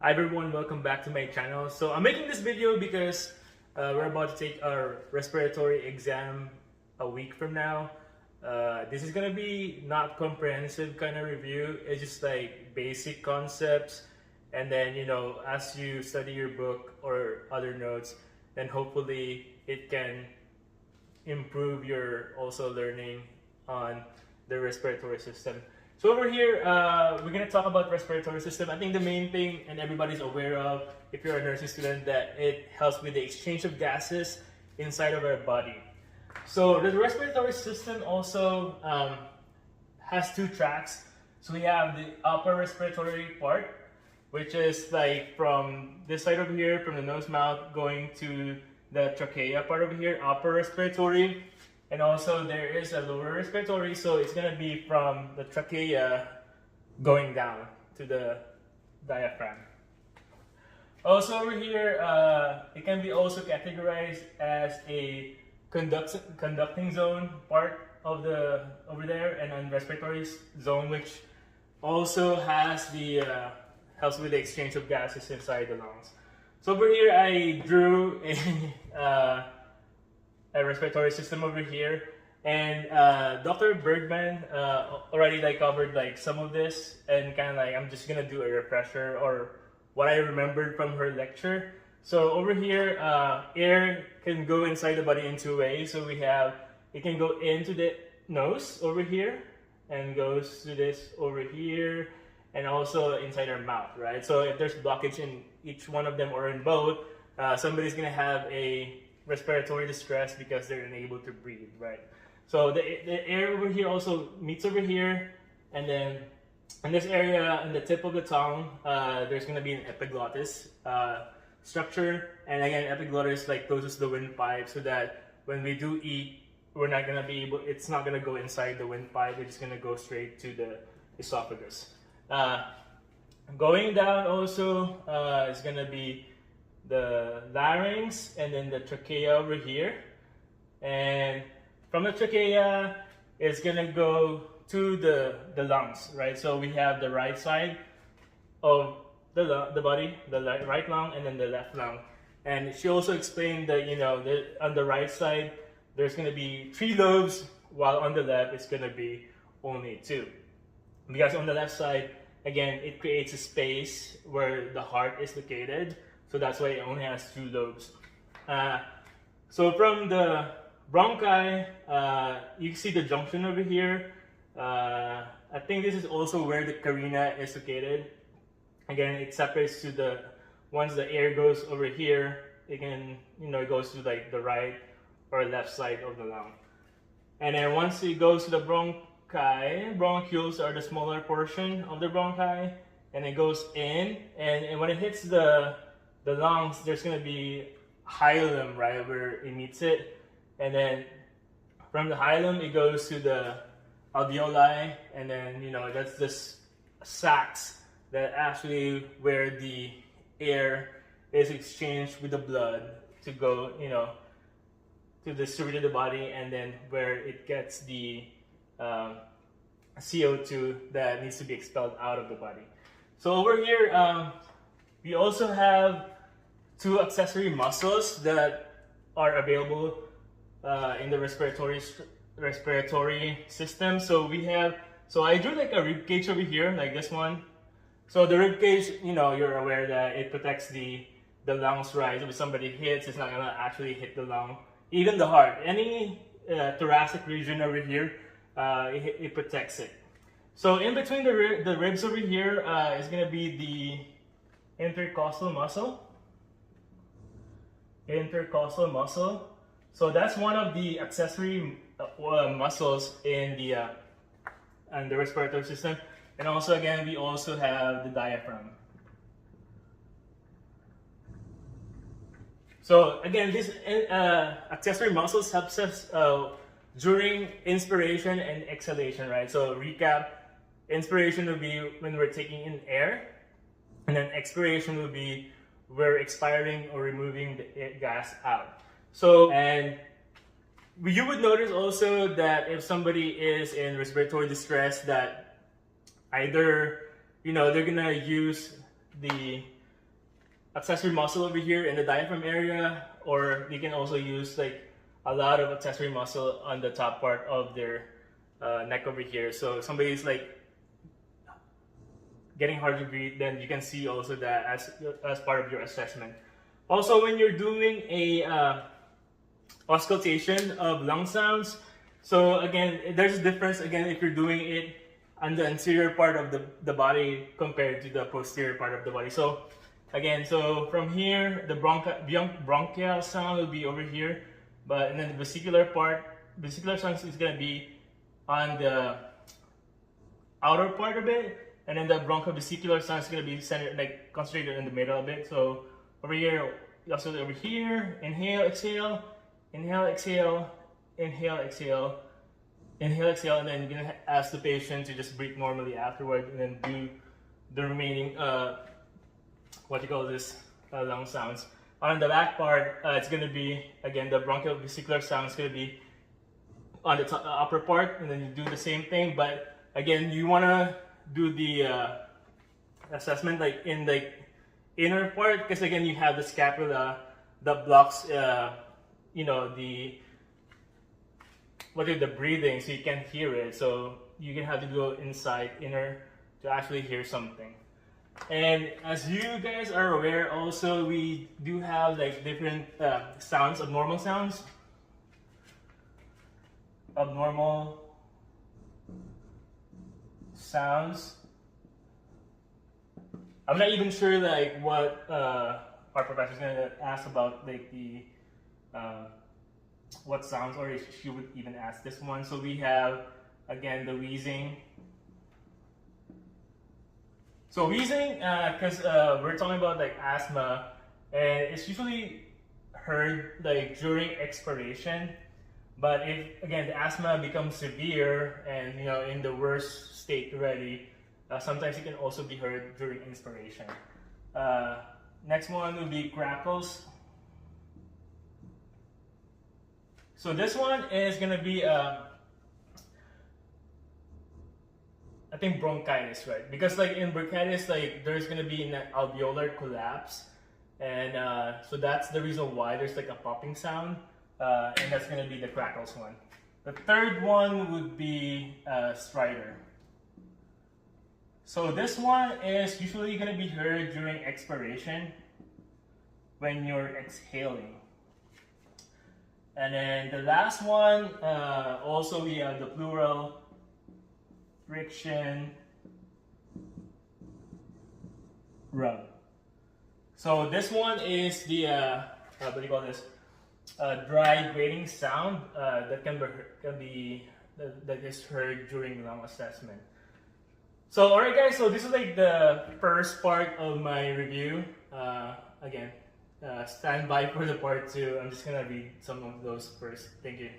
Hi everyone, welcome back to my channel. So I'm making this video because we're about to take our respiratory exam a week from now. This is gonna be not comprehensive kind of review. It's just like basic concepts, and then as you study your book or other notes, then hopefully it can improve your also learning on the respiratory system. So over here, we're going to talk about respiratory system. I think the main thing, and everybody's aware of, if you're a nursing student, that it helps with the exchange of gases inside of our body. So the respiratory system also has two tracks. So we have the upper respiratory part, which is like from this side over here, from the nose mouth, going to the trachea part over here, upper respiratory. And also there is a lower respiratory, so it's going to be from the trachea going down to the diaphragm. Also over here, it can be also categorized as a conducting zone part of the over there, and then respiratory zone, which also has the helps with the exchange of gases inside the lungs. So over here I drew a respiratory system over here, and Dr. Bergman already covered some of this, and kind of I'm just gonna do a refresher or what I remembered from her lecture. So over here, air can go inside the body in two ways. So we have, it can go into the nose over here and goes to this over here, and also inside our mouth, right? So if there's blockage in each one of them or in both, somebody's gonna have a respiratory distress because they're unable to breathe, right? So the air over here also meets over here, and then in this area, in the tip of the tongue, there's going to be an epiglottis structure, and again, epiglottis closes the windpipe, so that when we do eat, we're not going to be able, it's not going to go inside the windpipe, it's going to go straight to the esophagus. Going down also is going to be the larynx, and then the trachea over here, and from the trachea it's gonna go to the lungs, right? So we have the right side of the body, the right lung, and then the left lung. And she also explained that on the right side there's gonna be 3 lobes, while on the left it's gonna be only 2, because on the left side, again, it creates a space where the heart is located. So that's why it only has 2 lobes. So from the bronchi, you can see the junction over here. I think this is also where the carina is located. Again, it separates to once the air goes over here, it can, it goes to the right or left side of the lung. And then once it goes to the bronchi, bronchioles are the smaller portion of the bronchi, and it goes in, and when it hits the lungs, there's going to be hilum, right, where it meets it, and then from the hilum it goes to the alveoli, and then that's this sacs that actually where the air is exchanged with the blood to go to distribute to the body, and then where it gets the CO2 that needs to be expelled out of the body. So over here we also have 2 accessory muscles that are available in the respiratory system. So we have, I drew a rib cage over here, like this one. So the rib cage, you're aware that it protects the lungs, right? So if somebody hits, it's not gonna actually hit the lung. Even the heart, any thoracic region over here, it protects it. So in between the ribs over here is gonna be the intercostal muscle. So that's one of the accessory muscles in the respiratory system. And also, again, we also have the diaphragm. So again, these accessory muscles helps us during inspiration and exhalation, right? So recap: inspiration will be when we're taking in air, and then expiration will be we're expiring or removing the gas out. So, and you would notice also that if somebody is in respiratory distress, that either they're gonna use the accessory muscle over here in the diaphragm area, or you can also use like a lot of accessory muscle on the top part of their neck over here. So if somebody's like getting hard to breathe, then you can see also that as part of your assessment. Also, when you're doing a auscultation of lung sounds, so again, there's a difference again if you're doing it on the anterior part of the body compared to the posterior part of the body. So again, so from here, the bronchial sound will be over here, and then the vesicular sound is going to be on the outer part of it, and then the bronchivesicular sound is going to be centered, like concentrated in the middle of it. So over here, also over here, inhale, exhale, inhale, exhale, inhale, exhale, inhale, exhale, and then you're going to ask the patient to just breathe normally afterward, and then do the remaining lung sounds. On the back part, it's going to be, again, the bronchivesicular sound is going to be on the upper part, and then you do the same thing, but again, you want to do the assessment like in the inner part, because again, you have the scapula that blocks the breathing, so you can't hear it. So you're gonna have to go inside inner to actually hear something. And as you guys are aware, also we do have like different sounds, abnormal sounds. Abnormal sounds. I'm not even sure like what our professor's gonna ask about, like the what sounds, or if she would even ask this one. So we have again the wheezing. So wheezing, because we're talking about like asthma, and it's usually heard like during expiration. But if again the asthma becomes severe and in the worst state already, sometimes it can also be heard during inspiration. Next one would be crackles. So this one is gonna be I think bronchitis, right? Because like in bronchitis, like there's gonna be an alveolar collapse, and so that's the reason why there's like a popping sound. And that's going to be the crackles one. The third one would be stridor. So this one is usually going to be heard during expiration when you're exhaling. And then the last one, also we have the pleural friction rub. So this one is the what do you call this? Dry grating sound that that is heard during lung assessment. So alright guys, so this is like the first part of my review. Again, stand by for the part 2. I'm just gonna read some of those first. Thank you.